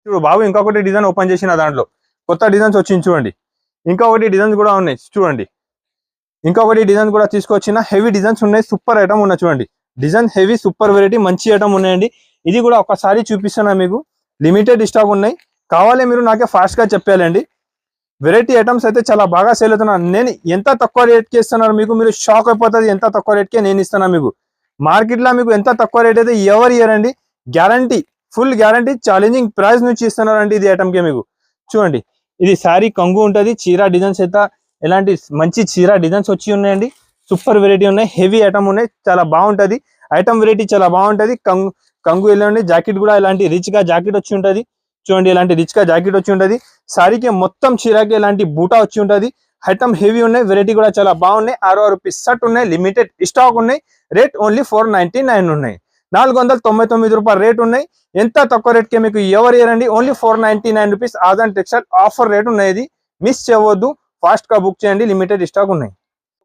చూడు బాబు, ఇంకొకటి design open చేసిన దాంట్లో కొత్త డిజైన్స్ వచ్చింది చూడండి. ఇంకొకటి డిజైన్స్ కూడా ఉన్నాయి చూడండి. ఇంకొకటి డిజైన్స్ కూడా తీసుకొచ్చిన హెవీ డిజైన్స్ ఉన్నాయి. సూపర్ ఐటమ్ ఉన్నాయి చూడండి. డిజైన్ హెవీ సూపర్ వెరైటీ మంచి ఐటమ్ ఉన్నాయండి. ఇది కూడా ఒకసారి చూపిస్తున్నా మీకు. లిమిటెడ్ స్టాక్ ఉన్నాయి. కావాలి మీరు నాకే ఫాస్ట్ గా చెప్పాలండి. వెరైటీ ఐటమ్స్ అయితే చాలా బాగా సేల్ అవుతున్నాను. నేను ఎంత తక్కువ రేట్కి ఇస్తున్నాను మీకు, మీరు షాక్ అయిపోతుంది. ఎంత తక్కువ రేట్కే నేను ఇస్తున్నా మీకు. మార్కెట్లో మీకు ఎంత తక్కువ రేట్ అయితే ఎవరు ఇయ్యరండి. Guarantee, full guarantee, challenging price నుంచి ఇస్తున్నారండి ఇది ఐటమ్కి మీకు. చూడండి, ఇది శారీ కంగు ఉంటుంది. చీర డిజైన్స్ అయితే ఎలాంటి మంచి చీర డిజైన్స్ వచ్చి ఉన్నాయండి. సూపర్ వెరైటీ ఉన్నాయి. హెవీ ఐటమ్ ఉన్నాయి. చాలా బాగుంటుంది ఐటమ్. వెరైటీ చాలా బాగుంటుంది. కంగు వెళ్ళండి. జాకెట్ కూడా ఇలాంటి రిచ్ గా జాకెట్ వచ్చి ఉంటుంది చూడండి. ఇలాంటి రిచ్ గా జాకెట్ వచ్చి ఉంటుంది. సారీకి మొత్తం చీరకి ఇలాంటి బూటా వచ్చి ఉంటుంది. ఐటమ్ హెవీ ఉన్నాయి. వెరైటీ కూడా చాలా బాగున్నాయి. 6 రూపీస్ షర్ట్ ఉన్నాయి. లిమిటెడ్ స్టాక్ ఉన్నాయి. రేట్ ఓన్లీ 499 ఉన్నాయి. 499 రూపాయలు రేట్ ఉన్నాయి. ఎంత తక్కువ రేట్కి మీకు ఎవరు ఇయ్యరండి. Only 499 rupees. Aadhan textile offer rate ఉన్నాయి. ఇది మిస్ చేయవద్దు. ఫాస్ట్ గా బుక్ చేయండి. లిమిటెడ్ స్టాక్ ఉన్నాయి.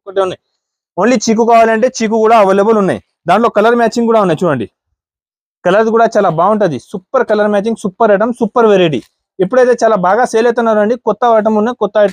ఒకటే ఉన్నాయి. ఓన్లీ చీకు కావాలంటే చీకు కూడా అవైలబుల్ ఉన్నాయి. దాంట్లో కలర్ మ్యాచింగ్ కూడా ఉన్నాయి చూడండి. కలర్ కూడా చాలా బాగుంటది. Super colour matching, super item, super variety. ఇప్పుడైతే చాలా బాగా సేల్ అవుతున్నారండి. కొత్త ఐటమ్ ఉన్నాయి. కొత్త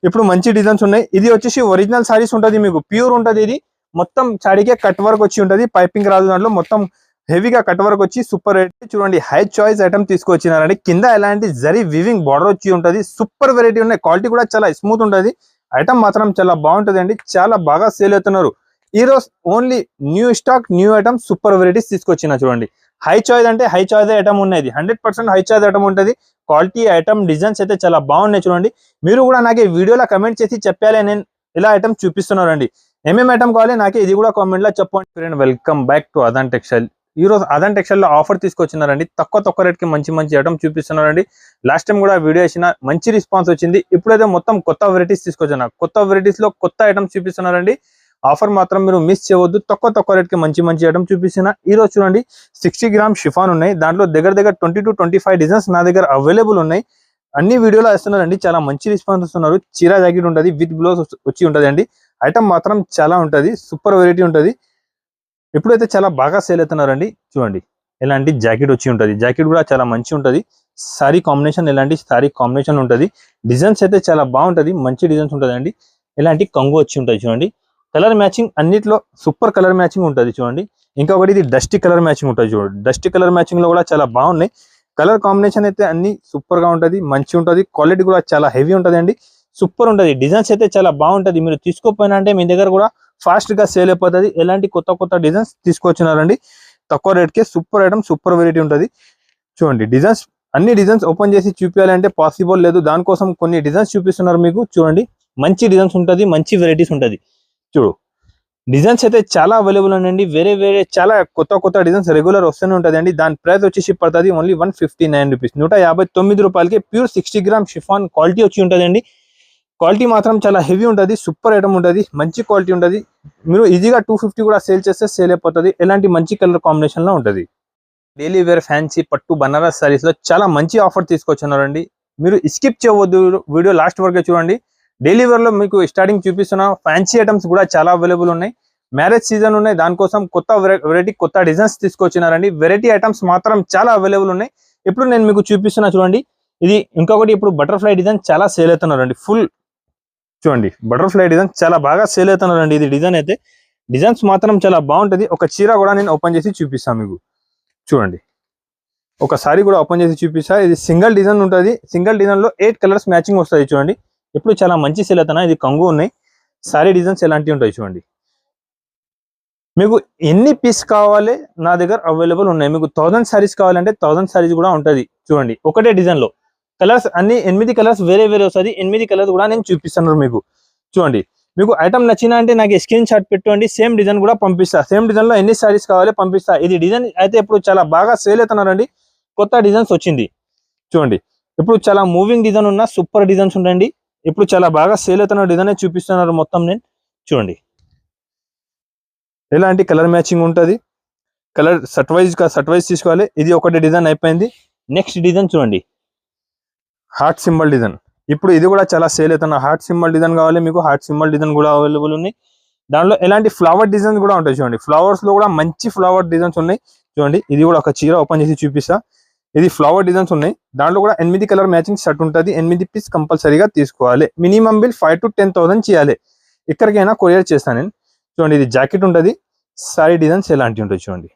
ఇప్పుడు మంచి డిజైన్స్ ఉన్నాయి. ఇది వచ్చేసి ఒరిజినల్ సారీస్ ఉంటుంది మీకు. ప్యూర్ ఉంటుంది. ఇది మొత్తం సారీకే కట్ వర్క్ వచ్చి ఉంటుంది. పైపింగ్ రాదు. దాంట్లో మొత్తం హెవీగా కట్ వర్క్ వచ్చి సూపర్ వెరైటీ చూడండి. హై చాయిస్ ఐటమ్ తీసుకొచ్చినారండి. కింద ఎలాంటి జరీ వివింగ్ బార్డర్ వచ్చి ఉంటుంది. సూపర్ వెరైటీ ఉన్నాయి. క్వాలిటీ కూడా చాలా స్మూత్ ఉంటుంది. ఐటమ్ మాత్రం చాలా బాగుంటుంది అండి. చాలా బాగా సేల్ అవుతున్నారు. ఈ రోజు only new stock, new item, super varieties తీసుకొచ్చిన చూడండి. హై చాయిస్ అంటే హై చాయిస్ ఐటమ్ ఉన్నది. 100% హై చాయిస్ ఐటమ్ ఉంటుంది. క్వాలిటీ ఐటమ్ డిజైన్స్ అయితే చాలా బాగున్నాయి చూడండి. మీరు కూడా నాకు వీడియోలో కమెంట్ చేసి చెప్పాలి నేను ఇలా ఐటమ్ చూపిస్తున్నారండి. ఏమేమి ఐటమ్ కావాలి నాకే ఇది కూడా కామెంట్ లో చెప్పండి. Friend, welcome back to Aadhan textile. ఈ రోజు ఆదాన్ టెక్స్టైల్ లో ఆఫర్ తీసుకొచ్చినారండి. తక్కువ రేట్ కి మంచి మంచి ఐటమ్ చూపిస్తున్నారండి. లాస్ట్ టైం కూడా వీడియో వేసిన మంచి రెస్పాన్స్ వచ్చింది. ఇప్పుడైతే మొత్తం కొత్త వెరైటీస్ తీసుకొచ్చిన. కొత్త వెరైటీస్ లో కొత్త ఐటమ్స్ చూపిస్తున్నారండి. ఆఫర్ మాత్రం మీరు మిస్ చేయవద్దు. తక్కువ రేట్ కి మంచి మంచి ఐటమ్ చూపిస్తున్నా. ఈ రోజు చూడండి 60 గ్రామ్ షిఫాన్ ఉన్నాయి. దాంట్లో దగ్గర 20 to 25 డిజైన్స్ నా దగ్గర అవైలబుల్ ఉన్నాయి. అన్ని వీడియోలో వేస్తున్నారండి. చాలా మంచి రెస్పాన్స్ వస్తున్నారు. చీర జాకెట్ ఉంటుంది. విత్ బ్లౌజ్ వచ్చి ఉంటుంది అండి. ఐటమ్ మాత్రం చాలా ఉంటుంది. సూపర్ వెరైటీ ఉంటుంది. ఇప్పుడైతే చాలా బాగా సేల్ అవుతున్నారండి. చూడండి, ఎలాంటి జాకెట్ వచ్చి ఉంటుంది. జాకెట్ కూడా చాలా మంచి ఉంటుంది. సారీ కాంబినేషన్ ఎలాంటి సారీ కాంబినేషన్ ఉంటుంది. డిజైన్స్ అయితే చాలా బాగుంటుంది. మంచి డిజైన్స్ ఉంటుంది అండి. ఎలాంటి కంగు వచ్చి ఉంటుంది చూడండి. కలర్ మ్యాచింగ్ అన్నిట్లో సూపర్ కలర్ మ్యాచింగ్ ఉంటుంది చూడండి. ఇంకొకటి ఇది డస్టీ కలర్ మ్యాచింగ్ ఉంటుంది చూడండి. డస్టీ కలర్ మ్యాచింగ్ లో కూడా చాలా బాగున్నాయి. కలర్ కాంబినేషన్ అయితే అన్ని సూపర్ గా ఉంటుంది. మంచి ఉంటుంది. క్వాలిటీ కూడా చాలా హెవీ ఉంటుంది అండి. సూపర్ ఉంటుంది. డిజైన్స్ అయితే చాలా బాగుంటుంది. మీరు తీసుకోపోయినా అంటే మీ దగ్గర కూడా ఫాస్ట్ గా సేల్ అయిపోతుంది. ఎలాంటి కొత్త డిజైన్స్ తీసుకొచ్చినారండి. తక్కువ రేట్ కే సూపర్ ఐటమ్, సూపర్ వెరైటీ ఉంటుంది. చూడండి, డిజైన్స్ అన్ని డిజైన్స్ ఓపెన్ చేసి చూపించాలంటే పాసిబుల్ లేదు. దానికోసం కొన్ని డిజైన్స్ చూపిస్తున్నారు మీకు. చూడండి, మంచి డిజైన్స్ ఉంటుంది. మంచి వెరైటీస్ ఉంటుంది. చూడు, డిజైన్స్ అయితే చాలా అవైలబుల్ ఉందండి. వేరే చాలా కొత్త డిజైన్స్ రెగ్యులర్ వస్తూనే ఉంటుంది అండి. దాని ప్రైస్ వచ్చేసి పడుతుంది ఓన్లీ 159 రూపీస్. 159 రూపాయలకి ప్యూర్ 60 గ్రామ్ షిఫాన్ క్వాలిటీ వచ్చి ఉంటుందండి. క్వాలిటీ మాత్రం చాలా హెవీ ఉంటుంది. సూపర్ ఐటమ్ ఉంటుంది. మంచి క్వాలిటీ ఉంటుంది. మీరు ఈజీగా 250 కూడా సేల్ చేస్తే సేల్ అయిపోతుంది. ఎలాంటి మంచి కలర్ కాంబినేషన్ లో ఉంటుంది. డైలీ వేర్ ఫ్యాన్సీ పట్టు బనారస్ సారీస్ లో చాలా మంచి ఆఫర్ తీసుకొచ్చున్నారండి. మీరు స్కిప్ చేయవద్దు. వీడియో లాస్ట్ వరకే చూడండి. డైలీ వేర్ లో మీకు స్టార్టింగ్ చూపిస్తున్న ఫ్యాన్సీ ఐటమ్స్ కూడా చాలా అవైలబుల్ ఉన్నాయి. మ్యారేజ్ సీజన్ ఉన్నాయి. దానికోసం కొత్త వెరైటీ, కొత్త డిజైన్స్ తీసుకొచ్చినారండి. వెరైటీ ఐటమ్స్ మాత్రం చాలా అవైలబుల్ ఉన్నాయి. ఇప్పుడు నేను మీకు చూపిస్తున్నా చూడండి. ఇది ఇంకొకటి ఇప్పుడు బటర్ఫ్లై డిజైన్ చాలా సేల్ అవుతున్నారండి. ఫుల్ చూడండి, బటర్ఫ్లై డిజైన్ చాలా బాగా సేల్ అవుతున్నారండి. ఇది డిజైన్ అయితే డిజైన్స్ మాత్రం చాలా బాగుంటుంది. ఒక చీర కూడా నేను ఓపెన్ చేసి చూపిస్తాను మీకు. చూడండి, ఒక సారీ కూడా ఓపెన్ చేసి చూపిస్తా. ఇది సింగిల్ డిజైన్ ఉంటుంది. సింగిల్ డిజైన్ లో 8 కలర్స్ మ్యాచింగ్ వస్తుంది చూడండి. ఇప్పుడు చాలా మంచి సేల్ అవుతున్నాయి. ఇది కంగు ఉన్నాయి. సారీ డిజైన్స్ ఎలాంటివి ఉంటాయి చూడండి. మీకు ఎన్ని పీస్ కావాలి నా దగ్గర అవైలబుల్ ఉన్నాయి. మీకు 1000 సారీస్ కావాలంటే 1000 సారీస్ కూడా ఉంటుంది. చూడండి, ఒకటే డిజైన్ లో కలర్స్ అన్ని 8 కలర్స్ వేరే వస్తుంది. 8 కలర్స్ కూడా నేను చూపిస్తున్నాను మీకు. చూడండి, మీకు ఐటమ్ నచ్చినా అంటే నాకు స్క్రీన్ షాట్ పెట్టుకోండి. సేమ్ డిజైన్ కూడా పంపిస్తా. సేమ్ డిజైన్ లో ఎన్ని సారీస్ కావాలి పంపిస్తా. ఇది డిజైన్ అయితే ఇప్పుడు చాలా బాగా సేల్ అవుతున్నారండి. కొత్త డిజైన్స్ వచ్చింది చూడండి. ఇప్పుడు చాలా మూవింగ్ డిజైన్ ఉన్న సూపర్ డిజైన్స్ ఉండండి. ఇప్పుడు చాలా బాగా సేల్ అవుతున్న డిజైన్ చూపిస్తున్నారు మొత్తం నేను. చూడండి, ఎలాంటి కలర్ మ్యాచింగ్ ఉంటుంది. కలర్ సట్ వైజ్ తీసుకోవాలి. ఇది ఒకటి డిజైన్ అయిపోయింది. నెక్స్ట్ డిజైన్ చూడండి, హార్ట్ సింబల్ డిజైన్. ఇప్పుడు ఇది కూడా చాలా సేల్ అవుతున్న హార్ట్ సింబల్ డిజైన్ కావాలి మీకు. హార్ట్ సింబల్ డిజైన్ కూడా అవైలబుల్ ఉన్నాయి. దాంట్లో ఎలాంటి ఫ్లవర్ డిజైన్స్ కూడా ఉంటాయి చూడండి. ఫ్లవర్స్ లో కూడా మంచి ఫ్లవర్ డిజైన్స్ ఉన్నాయి చూడండి. ఇది కూడా ఒక చీర ఓపెన్ చేసి చూపిస్తా. ఇది ఫ్లవర్ డిజైన్స్ ఉన్నాయి. దాంట్లో కూడా 8 కలర్ మ్యాచింగ్ షర్ట్ ఉంటుంది. 8 పీస్ కంపల్సరీగా తీసుకోవాలి. మినిమం బిల్ 5 to 10,000 చేయాలి. ఎక్కడికైనా కొరియర్ చేస్తాను నేను. చూడండి ఇది జాకెట్ ఉంటుంది. సారీ డిజైన్స్ ఎలాంటివి ఉంటాయి చూడండి.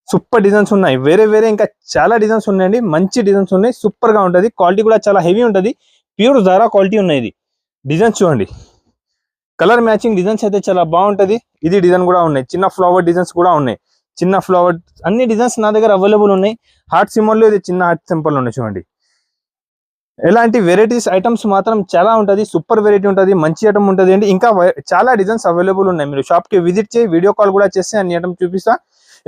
సూపర్ డిజైన్స్ ఉన్నాయి. వేరే ఇంకా చాలా డిజైన్స్ ఉన్నాయండి. మంచి డిజైన్స్ ఉన్నాయి. సూపర్ గా ఉంటుంది. క్వాలిటీ కూడా చాలా హెవీ ఉంటుంది. ప్యూర్ జారా క్వాలిటీ ఉన్నాయి. ఇది డిజైన్స్ చూడండి. కలర్ మ్యాచింగ్ డిజైన్స్ అయితే చాలా బాగుంటది. ఇది డిజైన్ కూడా ఉన్నాయి. చిన్న ఫ్లవర్ డిజైన్స్ కూడా ఉన్నాయి. చిన్న ఫ్లవర్ అన్ని డిజైన్స్ నా దగ్గర అవైలబుల్ ఉన్నాయి. హార్ట్ సింబల్ లో ఇది చిన్న హార్ట్ సింబల్ ఉన్నాయి చూడండి. ఇలాంటి వెరైటీస్ ఐటమ్స్ మాత్రం చాలా ఉంటుంది. సూపర్ వెరైటీ ఉంటుంది. మంచి ఐటమ్ ఉంటుంది అండి. ఇంకా చాలా డిజైన్స్ అవైలబుల్ ఉన్నాయి. మీరు షాప్ కి విజిట్ చేయి, వీడియో కాల్ కూడా చేస్తే అన్ని ఐటమ్ చూపిస్తా.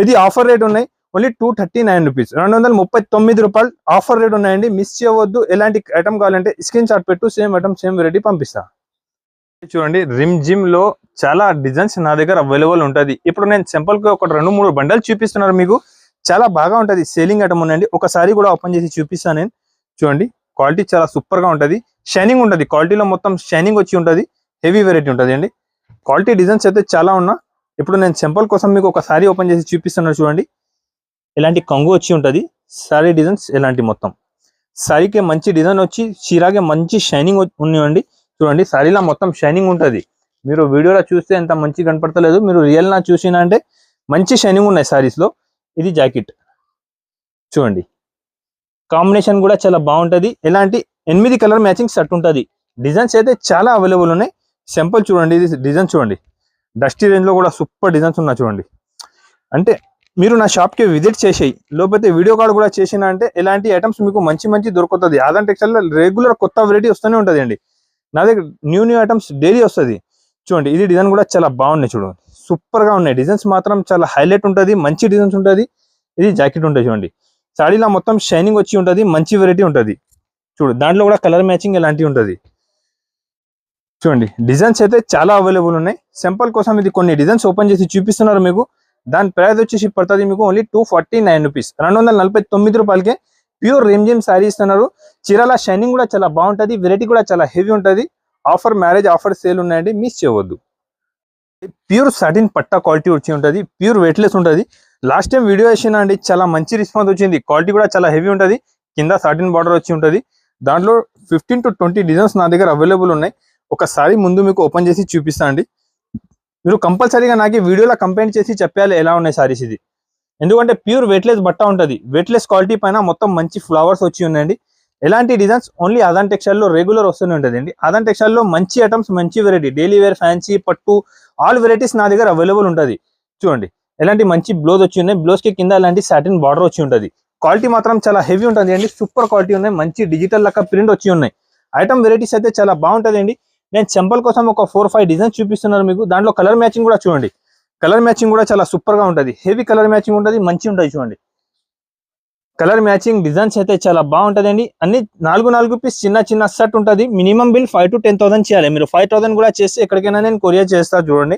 ఇది ఆఫర్ రేట్ ఉన్నాయి. ఓన్లీ 239 రూపీస్, 239 రూపాయలు ఆఫర్ రేట్ ఉన్నాయండి. మిస్ చేయవద్దు. ఎలాంటి ఐటమ్ కావాలంటే స్క్రీన్ షాట్ పెట్టు, సేమ్ ఐటమ్ సేమ్ వెరైటీ పంపిస్తా. చూడండి రిమ్ జిమ్ లో చాలా డిజైన్స్ నా దగ్గర అవైలబుల్ ఉంటుంది. ఇప్పుడు నేను సింపుల్ గా ఒక 2-3 బండలు చూపిస్తున్నారు మీకు. చాలా బాగా ఉంటుంది. సేలింగ్ ఐటమ్ ఉందండి. ఒకసారి కూడా ఓపెన్ చేసి చూపిస్తాను నేను. చూడండి క్వాలిటీ చాలా సూపర్ గా ఉంటుంది. షైనింగ్ ఉంటుంది. క్వాలిటీలో మొత్తం షైనింగ్ వచ్చి ఉంటుంది. హెవీ వెరైటీ ఉంటుంది అండి. క్వాలిటీ డిజైన్స్ అయితే చాలా ఉన్నా. ఇప్పుడు నేను సింపుల్ కోసం మీకు ఒకసారి ఓపెన్ చేసి చూపిస్తున్నాను చూడండి. ఇలాంటి కంగు వచ్చి ఉంటుంది. సారీ డిజైన్స్ ఎలాంటి మొత్తం సారీకి మంచి డిజైన్ వచ్చి చీరాగే మంచి షైనింగ్ ఉన్నాయండి. చూడండి సారీలో మొత్తం షైనింగ్ ఉంటుంది. మీరు వీడియోలో చూస్తే ఎంత మంచి కనపడతలేదు. మీరు రియల్ నా చూసినా అంటే మంచి షైనింగ్ ఉన్నాయి సారీస్ లో. ఇది జాకెట్ చూడండి. కాంబినేషన్ కూడా చాలా బాగుంటుంది. ఇలాంటి 8 కలర్ మ్యాచింగ్ షర్ట్ ఉంటుంది. డిజైన్స్ అయితే చాలా అవైలబుల్ ఉన్నాయి. సింపుల్ చూడండి. ఇది డిజైన్ చూడండి. డస్టీ రేంజ్ లో కూడా సూపర్ డిజైన్స్ ఉన్నాయి చూడండి. అంటే మీరు నా షాప్ కి విజిట్ చేసేయి, లేకపోతే వీడియో కాల్ కూడా చేసినా అంటే ఇలాంటి ఐటమ్స్ మీకు మంచి దొరుకుతుంది. ఆదాన్ టెక్స్టైల్ లో రెగ్యులర్ కొత్త వెరైటీ వస్తూనే ఉంటుంది అండి. నా దగ్గర న్యూ ఐటమ్స్ డైలీ వస్తుంది. చూడండి ఇది డిజైన్ కూడా చాలా బాగున్నాయి. చూడండి సూపర్ గా ఉన్నాయి. డిజైన్స్ మాత్రం చాలా హైలైట్ ఉంటుంది. మంచి డిజైన్స్ ఉంటుంది. ఇది జాకెట్ ఉంటుంది చూడండి. సాడీలో మొత్తం షైనింగ్ వచ్చి ఉంటుంది. మంచి వెరైటీ ఉంటుంది. చూడు దాంట్లో కూడా కలర్ మ్యాచింగ్ ఎలాంటివి ఉంటుంది. చూడండి డిజైన్స్ అయితే చాలా అవైలబుల్ ఉన్నాయి. సింపుల్ కోసం ఇది కొన్ని డిజైన్స్ ఓపెన్ చేసి చూపిస్తున్నారు మీకు. దాని ప్రైస్ వచ్చేసి పడుతుంది మీకు ఓన్లీ 249 రూపీస్, 249 రూపాయలకే ప్యూర్ రేంజిమ్ శారీ ఇస్తున్నారు. చీరాల షైనింగ్ కూడా చాలా బాగుంటుంది. వెరైటీ కూడా చాలా హెవీ ఉంటుంది. ఆఫర్ మ్యారేజ్ ఆఫర్ సేల్ ఉన్నాయండి. మిస్ చేయవద్దు. ప్యూర్ సాటిన్ పట్టా క్వాలిటీ వచ్చి ఉంటుంది. ప్యూర్ వెయిట్లెస్ ఉంటుంది. లాస్ట్ టైం వీడియో వేసినా అండి చాలా మంచి రెస్పాన్స్ వచ్చింది. క్వాలిటీ కూడా చాలా హెవీ ఉంటుంది. కింద సాటిన్ బార్డర్ వచ్చి ఉంటుంది. దాంట్లో 15 to 20 డిజైన్స్ నా దగ్గర అవైలబుల్ ఉన్నాయి. ఒకసారి ముందు మీకు ఓపెన్ చేసి చూపిస్తా అండి. మీరు కంపల్సరీగా నాకు వీడియోలో కంప్లైంట్ చేసి చెప్పాలి ఎలా ఉన్నాయి సారీస్. ఇది ఎందుకంటే ప్యూర్ వెయిట్లెస్ బట్ట ఉంటుంది. వెయిట్లెస్ క్వాలిటీ పైన మొత్తం మంచి ఫ్లవర్స్ వచ్చి ఉన్నాయండి. ఎలాంటి డిజైన్స్ ఓన్లీ ఆదాన్ టెక్స్టైల్ లో రెగ్యులర్ వస్తూనే ఉంటుంది అండి. ఆదాన్ టెక్స్టైల్ లో మంచి ఐటమ్స్, మంచి వెరైటీ, డైలీ వేర్, ఫ్యాన్సీ, పట్టు, ఆల్ వెరైటీస్ నా దగ్గర అవైలబుల్ ఉంటుంది. చూడండి ఎలాంటి మంచి బ్లౌజ్ వచ్చి ఉన్నాయి. బ్లౌజ్ కి కింద ఎలాంటి సాటిన్ బార్డర్ వచ్చి ఉంటుంది. క్వాలిటీ మాత్రం చాలా హెవీ ఉంటుంది అండి. సూపర్ క్వాలిటీ ఉన్నాయి. మంచి డిజిటల్ లెక్క ప్రింట్ వచ్చి ఉన్నాయి. ఐటమ్ వెరైటీస్ అయితే చాలా బాగుంటుంది అండి. నేను సింపుల్ కోసం ఒక 4-5 డిజైన్స్ చూపిస్తున్నాను మీకు. దాంట్లో కలర్ మ్యాచింగ్ కూడా చూడండి. కలర్ మ్యాచింగ్ కూడా చాలా సూపర్ గా ఉంటుంది. హెవీ కలర్ మ్యాచింగ్ ఉంటుంది. మంచి ఉంటుంది చూడండి. కలర్ మ్యాచింగ్ డిజైన్స్ అయితే చాలా బాగుంటుంది అండి. అన్ని 4 పీస్ చిన్న సెట్ ఉంటుంది. మినిమం బిల్ 5 to 10,000 చేయాలి. మీరు 5,000 కూడా చేస్తే ఎక్కడికైనా నేను కొరియర్ చేస్తా. చూడండి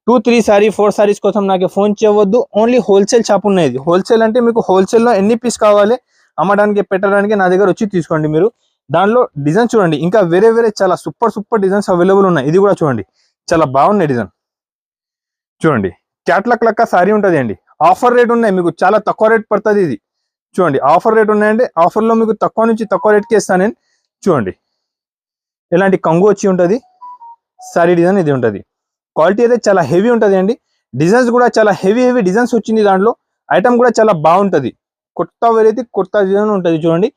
2-3 సారీ 4 సారీస్ కోసం నాకు ఫోన్ చేయవద్దు. ఓన్లీ హోల్సేల్ షాప్ ఉన్నది. హోల్సేల్ అంటే మీకు హోల్సేల్లో ఎన్ని పీస్ కావాలి అమ్మడానికి పెట్టడానికి నా దగ్గర వచ్చి తీసుకోండి మీరు. దాంట్లో డిజైన్ చూడండి. ఇంకా వేరే చాలా సూపర్ డిజైన్స్ అవైలబుల్ ఉన్నాయి. ఇది కూడా చూడండి చాలా బాగున్నాయి డిజైన్. చూడండి క్యాట్లాగ్ లెక్క సారీ ఉంటుంది అండి. ఆఫర్ రేట్ ఉన్నాయి. మీకు చాలా తక్కువ రేట్ పడుతుంది. ఇది చూడండి ఆఫర్ రేట్ ఉన్నాయండి. ఆఫర్లో మీకు తక్కువ నుంచి తక్కువ రేట్కి ఇస్తాను నేను. చూడండి ఇలాంటి కంగు వచ్చి ఉంటుంది. సారీ డిజైన్ ఇది ఉంటుంది. క్వాలిటీ అయితే చాలా హెవీ ఉంటుంది అండి. డిజైన్స్ కూడా చాలా హెవీ డిజైన్స్ వచ్చింది. దాంట్లో ఐటమ్ కూడా చాలా బాగుంటుంది. కొత్త వెరైటీ కొత్త డిజైన్ ఉంటుంది. చూడండి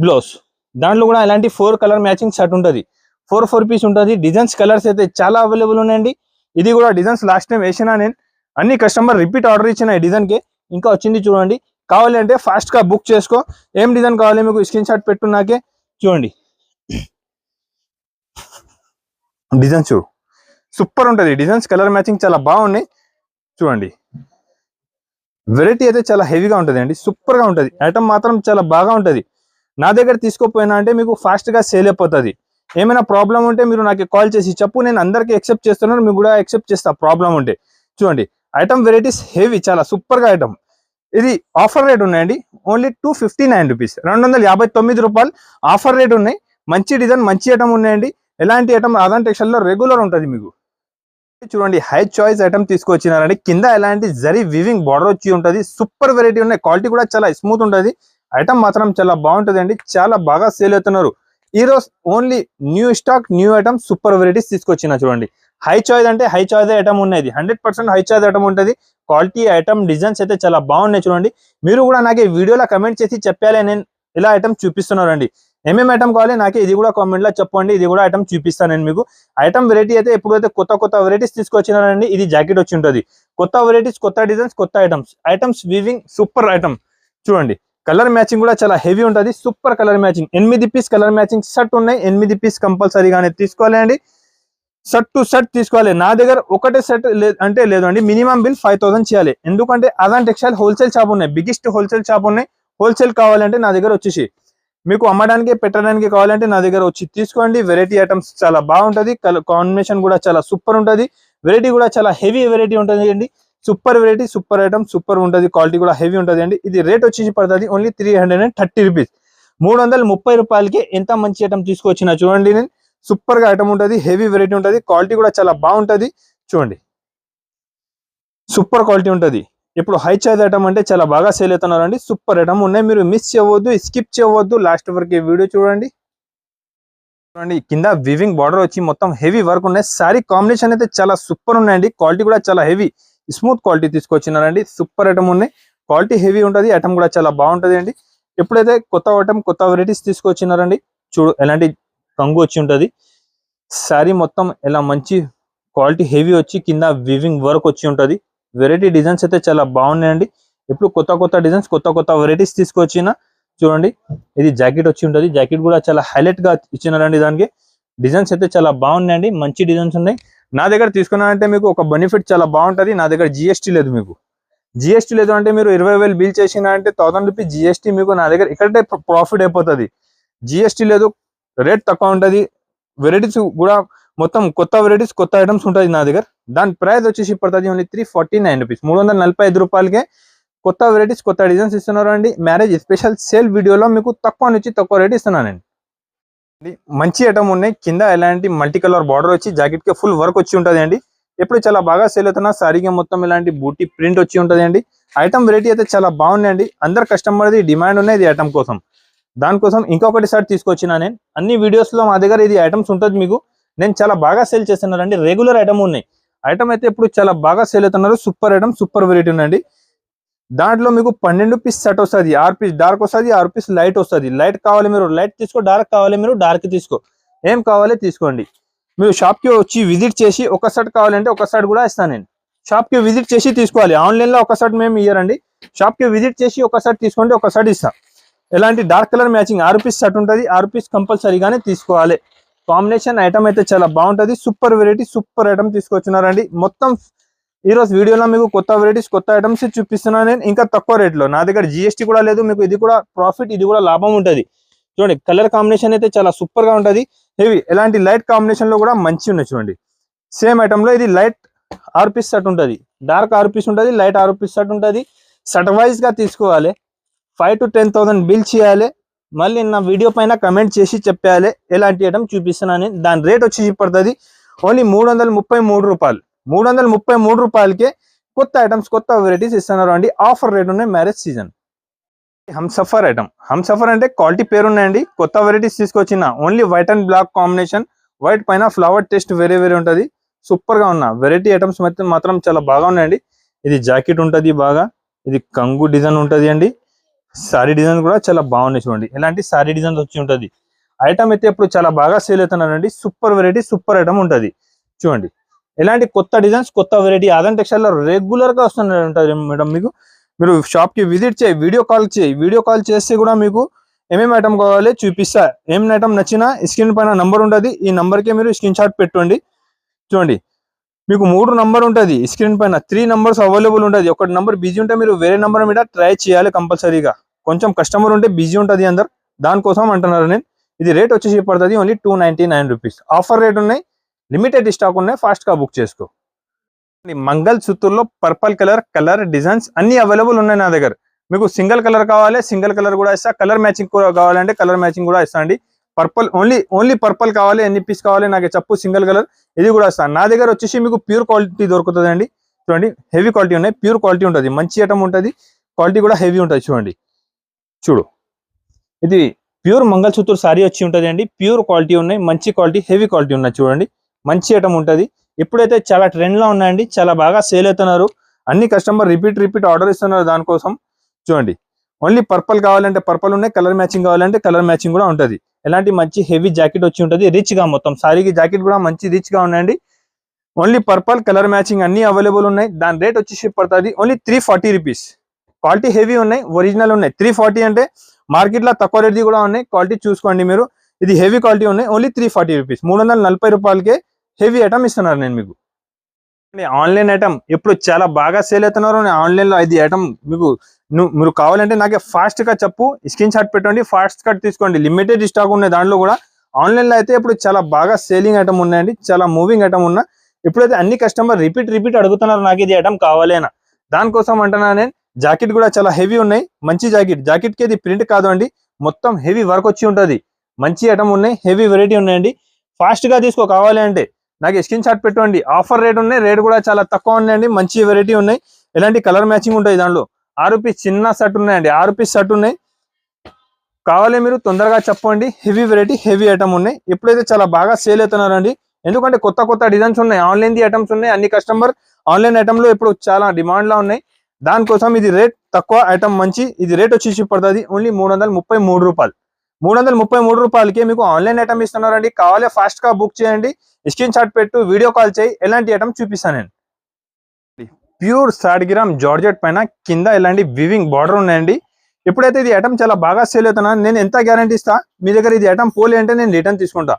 బ్లౌజ్ దాంట్లో కూడా ఇలాంటి 4 కలర్ మ్యాచింగ్ షర్ట్ ఉంటుంది. 4 పీస్ ఉంటుంది. డిజైన్స్ కలర్స్ అయితే చాలా అవైలబుల్ ఉన్నాయండి. ఇది కూడా డిజైన్స్ లాస్ట్ టైం వేసినా నేను. అన్ని కస్టమర్ రిపీట్ ఆర్డర్ ఇచ్చిన ఈ డిజైన్కి ఇంకా వచ్చింది. చూడండి కావాలి అంటే ఫాస్ట్ గా బుక్ చేసుకో. ఏం డిజైన్ కావాలి మీకు స్క్రీన్ షాట్ పెట్టు నాకే. చూడండి డిజైన్స్ చూడు సూపర్ ఉంటుంది. డిజైన్స్ కలర్ మ్యాచింగ్ చాలా బాగున్నాయి. చూడండి వెరైటీ అయితే చాలా హెవీగా ఉంటుంది అండి. సూపర్ గా ఉంటుంది. ఐటమ్ మాత్రం చాలా బాగా ఉంటుంది. నా దగ్గర తీసుకోపోయినా అంటే మీకు ఫాస్ట్ గా సేల్ అయిపోతుంది. ఏమైనా ప్రాబ్లం ఉంటే మీరు నాకు కాల్ చేసి చెప్పు. నేను అందరికి యాక్సెప్ట్ చేస్తున్నాను. మీకు కూడా యాక్సెప్ట్ చేస్తా ప్రాబ్లం ఉంటే. చూడండి ఐటమ్ వెరైటీస్ హెవీ చాలా సూపర్ గా ఐటమ్. ఇది ఆఫర్ రేట్ ఉన్నాయండి. ఓన్లీ 259 రూపీస్, 259 రూపాయలు ఆఫర్ రేట్ ఉన్నాయి. మంచి డిజైన్ మంచి ఐటమ్ ఉన్నాయండి. ఎలాంటి ఐటమ్ ఆదాన్ టెక్స్టైల్ లో రెగ్యులర్ ఉంటుంది మీకు. చూడండి హై చాయిస్ ఐటమ్ తీసుకొచ్చినారండి. కింద ఎలాంటి జరీ వివింగ్ బార్డర్ వచ్చి ఉంటది. సూపర్ వెరైటీ ఉన్నాయి. క్వాలిటీ కూడా చాలా స్మూత్ ఉంటది. ఐటమ్ మాత్రం చాలా బాగుంటది అండి. చాలా బాగా సేల్ అవుతున్నారు. ఈ రోజు only new stock new item super varieties తీసుకొచ్చిన చూడండి. హై చాయిస్ అంటే హై చాయిస్ ఐటమ్ ఉన్నది. 100% హై చాయిస్ ఐటమ్ ఉంటది. క్వాలిటీ ఐటమ్ డిజైన్స్ అయితే చాలా బాగున్నాయి చూడండి. మీరు కూడా నాకు ఈ వీడియోలో కమెంట్ చేసి చెప్పాలి నేను ఇలా ఐటమ్ చూపిస్తున్నారండి. ఏమేమి ఐటమ్ కావాలి నాకే ఇది కూడా కామెంట్ లో చెప్పండి. ఇది కూడా ఐటమ్ చూపిస్తాను నేను మీకు. ఐటమ్ వెరైటీ అయితే ఎప్పుడైతే కొత్త వెరైటీస్ తీసుకొచ్చినారండి. ఇది జాకెట్ వచ్చి ఉంటుంది. కొత్త వెరైటీస్, కొత్త డిజైన్స్, కొత్త ఐటమ్స్ వీవింగ్ సూపర్ ఐటమ్ చూడండి. కలర్ మ్యాచింగ్ కూడా చాలా హెవీ ఉంటుంది. Super colour matching 8 piece colour matching set ఉన్నాయి. 8 పీస్ కంపల్సరీగానే తీసుకోవాలి అండి. సెట్ టు సెట్ తీసుకోవాలి. నా దగ్గర ఒకటే సెట్ అంటే లేదు అండి. మినిమం బిల్ 5000 చేయాలి. ఎందుకంటే అదాన్ టెక్స్టైల్ హోల్సేల్ షాప్ ఉన్నాయి. బిగ్గెస్ట్ హోల్సేల్ షాప్ ఉన్నాయి. హోల్సేల్ కావాలంటే నా దగ్గర వచ్చేసి మీకు అమ్మడానికి పెట్టడానికి కావాలంటే నా దగ్గర వచ్చి తీసుకోండి. వెరైటీ ఐటమ్స్ చాలా బాగుంటది. కాంబినేషన్ కూడా చాలా సూపర్ ఉంటది. వెరైటీ కూడా చాలా హెవీ వెరైటీ ఉంటుంది అండి. Super variety, super item, super ఉంటుంది. క్వాలిటీ కూడా హెవీ ఉంటుంది అండి. ఇది రేట్ వచ్చేసి పడుతుంది ఓన్లీ 330 రూపీస్. 330 రూపాయలకి ఎంత మంచి ఐటమ్ తీసుకొచ్చిన చూడండి. నేను సూపర్ గా ఐటమ్ ఉంటుంది. హెవీ వెరైటీ ఉంటుంది. క్వాలిటీ కూడా చాలా బాగుంటది చూడండి. సూపర్ క్వాలిటీ ఉంటుంది. ఇప్పుడు హై చార్జ్ ఐటమ్ అంటే చాలా బాగా సేల్ అవుతున్నారండి. సూపర్ ఐటమ్ ఉన్నాయి. మీరు మిస్ చేయవద్దు, స్కిప్ చేయవద్దు. లాస్ట్ వరకు ఈ వీడియో చూడండి. కింద వివింగ్ బార్డర్ వచ్చి మొత్తం హెవీ వర్క్ ఉన్నాయి. సారీ కాంబినేషన్ అయితే చాలా సూపర్ ఉన్నాయండి. క్వాలిటీ కూడా చాలా హెవీ స్మూత్ క్వాలిటీ తీసుకొచ్చినారండి. సూపర్ ఐటమ్ ఉన్నాయి. క్వాలిటీ హెవీ ఉంటుంది. ఐటమ్ కూడా చాలా బాగుంటది అండి. ఎప్పుడైతే కొత్త ఐటమ్, కొత్త వెరైటీస్ తీసుకొచ్చినారండి. చూడు ఎలాంటి కంగు వచ్చి ఉంటది. సారీ మొత్తం ఎలా మంచి క్వాలిటీ హెవీ వచ్చి కింద వివింగ్ వర్క్ వచ్చి ఉంటది. వెరైటీ డిజైన్స్ అయితే చాలా బాగున్నాయండి. ఇప్పుడు కొత్త డిజైన్స్, కొత్త వెరైటీస్ తీసుకొచ్చిన చూడండి. ఇది జాకెట్ వచ్చి ఉంటుంది. జాకెట్ కూడా చాలా హైలైట్ గా ఇచ్చినారండి. దానికి డిజైన్స్ అయితే చాలా బాగున్నాయండి. మంచి డిజైన్స్ ఉన్నాయి. నా దగ్గర తీసుకున్నారంటే మీకు ఒక బెనిఫిట్ చాలా బాగుంటది. నా దగ్గర జిఎస్టీ లేదు. మీకు జిఎస్టీ లేదు అంటే మీరు 20,000 బిల్ చేసిన అంటే 1000 రూపీస్ జిఎస్టీ మీకు నా దగ్గర ఇక్కడే ప్రాఫిట్ అయిపోతుంది. జిఎస్టీ లేదు. రేట్ తక్కువ ఉంటుంది. వెరైటీస్ కూడా మొత్తం కొత్త వెరైటీస్, కొత్త ఐటమ్స్ ఉంటుంది నా దగ్గర. దాని ప్రైస్ వచ్చేసి పడుతుంది ఓన్లీ 349 రూపీస్. 345 రూపాయలకే కొత్త వెరైటీస్, కొత్త డిజైన్స్ ఇస్తున్నారు అండి. మ్యారేజ్ స్పెషల్ సేల్ వీడియోలో మీకు తక్కువ నుంచి తక్కువ రేట్ ఇస్తున్నానండి. మంచి ఐటమ్ ఉన్నాయి. కింద ఎలాంటి మల్టీ కలర్ బార్డర్ వచ్చి జాకెట్ కి ఫుల్ వర్క్ వచ్చి ఉంటుంది అండి. ఎప్పుడు చాలా బాగా సేల్ అవుతున్నా సారీగా మొత్తం ఇలాంటి బూటీ ప్రింట్ వచ్చి ఉంటుంది అండి. ఐటమ్ వెరైటీ అయితే చాలా బాగున్నాయండి. అందరు కస్టమర్ది డిమాండ్ ఉన్నది ఐటమ్ కోసం. దానికోసం ఇంకొకటి సార్ తీసుకొచ్చిన నేను. అన్ని వీడియోస్ లో మా దగ్గర ఇది ఐటమ్స్ ఉంటుంది. మీకు నేను చాలా బాగా సేల్ చేస్తున్నానండి. రెగ్యులర్ ఐటమ్ ఉన్నాయి. ఐటమ్ అయితే ఇప్పుడు చాలా బాగా సేల్ అవుతున్నారు. సూపర్ ఐటమ్, సూపర్ వెరైటీ ఉందండి. దాంట్లో మీకు 12 పీస్ సెట్ వస్తుంది. 6 పీస్ డార్క్ వస్తుంది, 6 పీస్ లైట్ వస్తుంది. లైట్ కావాలి మీరు లైట్ తీసుకో, డార్క్ కావాలి మీరు డార్క్ తీసుకో. ఏం కావాలి తీసుకోండి. మీరు షాప్ కి వచ్చి విజిట్ చేసి ఒక సెట్ కావాలంటే ఒక సెట్ కూడా ఇస్తాను నేను. షాప్ కి విజిట్ చేసి తీసుకోవాలి. ఆన్లైన్ లో ఒక సెట్ మేము ఇయ్యరండి. షాప్ కి విజిట్ చేసి ఒక సెట్ తీసుకోండి, ఒక సెట్ ఇస్తాం. ఎలాంటి dark colour matching 6 piece set ఉంటుంది. 6 పీస్ కంపల్సరీగానే తీసుకోవాలి. కాంబినేషన్ ఐటమ్ అయితే చాలా బాగుంటుంది. సూపర్ వెరైటీ, సూపర్ ఐటమ్ తీసుకొచ్చినారండి. మొత్తం ఈ రోజు వీడియోలో మీకు కొత్త వెరైటీస్, కొత్త ఐటమ్స్ చూపిస్తున్నాను నేను. ఇంకా తక్కువ రేట్లో. నా దగ్గర జిఎస్టీ కూడా లేదు. మీకు ఇది కూడా ప్రాఫిట్, ఇది కూడా లాభం ఉంటుంది. చూడండి కలర్ కాంబినేషన్ అయితే చాలా సూపర్ గా ఉంటుంది. హెవీ ఎలాంటి లైట్ కాంబినేషన్ లో కూడా మంచి ఉన్నాయి చూడండి. సేమ్ ఐటమ్ లో ఇది లైట్ 6 పీస్ సెట్ ఉంటుంది. డార్క్ 6 పీస్ ఉంటుంది. లైట్ 6 పీస్ సెట్ ఉంటుంది. సెట్ వైజ్ గా తీసుకోవాలి. 5,000 to 10,000 బిల్ చేయాలి. మళ్ళీ నా వీడియో పైన కమెంట్ చేసి చెప్పాలి ఎలాంటి ఐటమ్ చూపిస్తున్నాను. దాని రేట్ వచ్చి పడుతుంది ఓన్లీ 333 రూపాయలు. 333 రూపాయలకే కొత్త ఐటమ్స్, కొత్త వెరైటీస్ ఇస్తున్నారు అండి. ఆఫర్ రేట్ ఉన్నాయి. Marriage season. Humsafar item. Humsafar అంటే క్వాలిటీ పేరు ఉన్నాయండి. కొత్త వెరైటీస్ తీసుకొచ్చిన only white and black combination. White పైన ఫ్లవర్ టేస్ట్ వేరే ఉంటుంది. సూపర్ గా ఉన్న వెరైటీ ఐటమ్స్ మాత్రం చాలా బాగా ఉన్నాయండి. ఇది జాకెట్ ఉంటుంది బాగా. ఇది కంగు డిజైన్ ఉంటుంది అండి. సారీ డిజైన్ కూడా చాలా బాగున్నాయి చూడండి. ఇలాంటి సారీ డిజైన్ వచ్చి ఉంటుంది. ఐటమ్ అయితే ఇప్పుడు చాలా బాగా సేల్ అవుతున్నారండి. సూపర్ వెరైటీ, సూపర్ ఐటమ్ ఉంటుంది చూడండి. ఇలాంటి కొత్త డిజైన్స్, కొత్త వెరైటీ ఆదాన్ టెక్స్టైల్ లో రెగ్యులర్ గా వస్తున్నారు ఉంటుంది మేడం. మీకు మీరు షాప్ కి విజిట్ చేయి, వీడియో కాల్ చేయి. వీడియో కాల్ చేస్తే కూడా మీకు ఏమేమి ఐటమ్ కావాలి చూపిస్తా. ఏం ఐటమ్ నచ్చినా స్క్రీన్ పైన నంబర్ ఉంటుంది. ఈ నంబర్ కి మీరు స్క్రీన్ షాట్ పెట్టండి. చూడండి మీకు 3 నంబర్ ఉంటుంది స్క్రీన్ పైన. 3 నంబర్స్ అవైలబుల్ ఉంటుంది. ఒకటి నంబర్ బిజీ ఉంటే మీరు వేరే నంబర్ మీద ట్రై చేయాలి కంపల్సరీగా. కొంచెం కస్టమర్ ఉంటే బిజీ ఉంటుంది అందరు. దానికోసం అంటున్నారు నేను. ఇది రేట్ వచ్చేసి పడుతుంది ఓన్లీ 299 రూపీస్. ఆఫర్ రేట్ ఉన్నాయి. లిమిటెడ్ స్టాక్ ఉన్నాయి. ఫాస్ట్ గా బుక్ చేసుకో. మంగళ సూత్రుల్లో పర్పల్ కలర్ డిజైన్స్ అన్ని అవైలబుల్ ఉన్నాయి నా దగ్గర. మీకు సింగిల్ కలర్ కావాలి, సింగిల్ కలర్ కూడా ఇస్తా. కలర్ మ్యాచింగ్ కూడా కావాలంటే కలర్ మ్యాచింగ్ కూడా ఇస్తా అండి. పర్పుల్ ఓన్లీ పర్పుల్ కావాలి, ఎన్ని పీస్ కావాలి నాకు చెప్పు, సింగిల్ కలర్ ఇది కూడా వస్తాను. నా దగ్గర వచ్చేసి మీకు ప్యూర్ క్వాలిటీ దొరుకుతుంది అండి. చూడండి హెవీ క్వాలిటీ ఉన్నాయి, ప్యూర్ క్వాలిటీ ఉంటుంది, మంచి ఐటమ్ ఉంటుంది, క్వాలిటీ కూడా హెవీ ఉంటుంది. చూడండి చూడు ఇది ప్యూర్ మంగళసూత్ర సారీ వచ్చి ఉంటుంది అండి. ప్యూర్ క్వాలిటీ ఉన్నాయి, మంచి క్వాలిటీ, హెవీ క్వాలిటీ ఉన్నాయి. చూడండి మంచి ఐటమ్ ఉంటుంది. ఇప్పుడైతే చాలా ట్రెండ్లో ఉన్నాయండి, చాలా బాగా సేల్ అవుతున్నారు. అన్ని కస్టమర్ రిపీట్ ఆర్డర్ ఇస్తున్నారు దానికోసం. చూడండి ఓన్లీ పర్పుల్ కావాలంటే పర్పుల్ ఉన్నాయి, కలర్ మ్యాచింగ్ కావాలంటే కలర్ మ్యాచింగ్ కూడా ఉంటుంది. ఎలాంటి మంచి హెవీ జాకెట్ వచ్చి ఉంటుంది, రిచ్ గా మొత్తం సారీకి జాకెట్ కూడా మంచి రిచ్ గా ఉన్నాయండి. ఓన్లీ పర్పుల్ కలర్ మ్యాచింగ్ అన్ని అవైలబుల్ ఉన్నాయి. దాని రేట్ వచ్చేసి పడుతుంది ఓన్లీ 340 రూపీస్. క్వాలిటీ హెవీ ఉన్నాయి, ఒరిజినల్ ఉన్నాయి. 340 అంటే మార్కెట్ లో తక్కువ రేట్ది కూడా ఉన్నాయి, క్వాలిటీ చూసుకోండి మీరు. ఇది హెవీ క్వాలిటీ ఉన్నాయి, ఓన్లీ 340 రూపీస్. 340 రూపాయలకే హెవీ ఐటమ్ ఇస్తున్నారు నేను మీకు. ఆన్లైన్ ఐటమ్ ఇప్పుడు చాలా బాగా సేల్ అవుతున్నారు. ఆన్లైన్ లో ఇది ఐటమ్ మీకు మీరు కావాలంటే నాకే ఫాస్ట్ గా చెప్పు, స్క్రీన్ షాట్ పెట్టండి, ఫాస్ట్ గా తీసుకోండి. లిమిటెడ్ స్టాక్ ఉన్నాయి దాంట్లో కూడా. ఆన్లైన్ లో అయితే ఇప్పుడు చాలా బాగా సేలింగ్ ఐటమ్ ఉన్నాయండి, చాలా మూవింగ్ ఐటమ్ ఉన్నా. ఇప్పుడైతే అన్ని కస్టమర్ రిపీట్ అడుగుతున్నారు నాకు ఇది ఐటమ్ కావాలేనా. దానికోసం అంటున్నా నేను. జాకెట్ కూడా చాలా హెవీ ఉన్నాయి, మంచి జాకెట్ కి ఇది ప్రింట్ కాదు అండి, మొత్తం హెవీ వర్క్ వచ్చి ఉంటుంది. మంచి ఐటమ్ ఉన్నాయి, హెవీ వెరైటీ ఉన్నాయండి. ఫాస్ట్ గా తీసుకో కావాలి అంటే నాకు స్క్రీన్ షాట్ పెట్టండి. ఆఫర్ రేట్ ఉన్నాయి, రేట్ కూడా చాలా తక్కువ ఉన్నాయండి, మంచి వెరైటీ ఉన్నాయి. ఎలాంటి కలర్ మ్యాచింగ్ ఉంటాయి దాంట్లో. 6 పీస్ చిన్న షర్ట్ ఉన్నాయండి, 6 పీస్ షర్ట్ ఉన్నాయి. కావాలి మీరు తొందరగా చెప్పండి. హెవీ వెరైటీ, హెవీ ఐటమ్ ఉన్నాయి. ఇప్పుడైతే చాలా బాగా సేల్ అవుతున్నారండి, ఎందుకంటే కొత్త డిజైన్స్ ఉన్నాయి, ఆన్లైన్ ది ఐటమ్స్ ఉన్నాయి. అన్ని కస్టమర్ ఆన్లైన్ ఐటమ్ లో ఇప్పుడు చాలా డిమాండ్ లో ఉన్నాయి. దానికోసం ఇది రేట్ తక్కువ, ఐటమ్ మంచి. ఇది రేట్ వచ్చేసి పడుతుంది ఓన్లీ 333 రూపాయలు. 333 రూపాయలకి మీకు ఆన్లైన్ ఐటమ్ ఇస్తున్నారండి. కావాలి ఫాస్ట్ గా బుక్ చేయండి, స్క్రీన్ షాట్ పెట్టు, వీడియో కాల్ చేయి, ఎలాంటి ఐటమ్ చూపిస్తాను నేను. ప్యూర్ సాడ్గిరామ్ జార్జెట్ పైన కింద ఇలాంటి వివింగ్ బార్డర్ ఉన్నాయండి. ఇప్పుడైతే ఇది ఐటమ్ చాలా బాగా సేల్ అవుతున్నా. నేను ఎంత గ్యారంటీ ఇస్తా, మీ దగ్గర ఇది ఐటమ్ పోలే అంటే నేను రిటర్న్ తీసుకుంటా.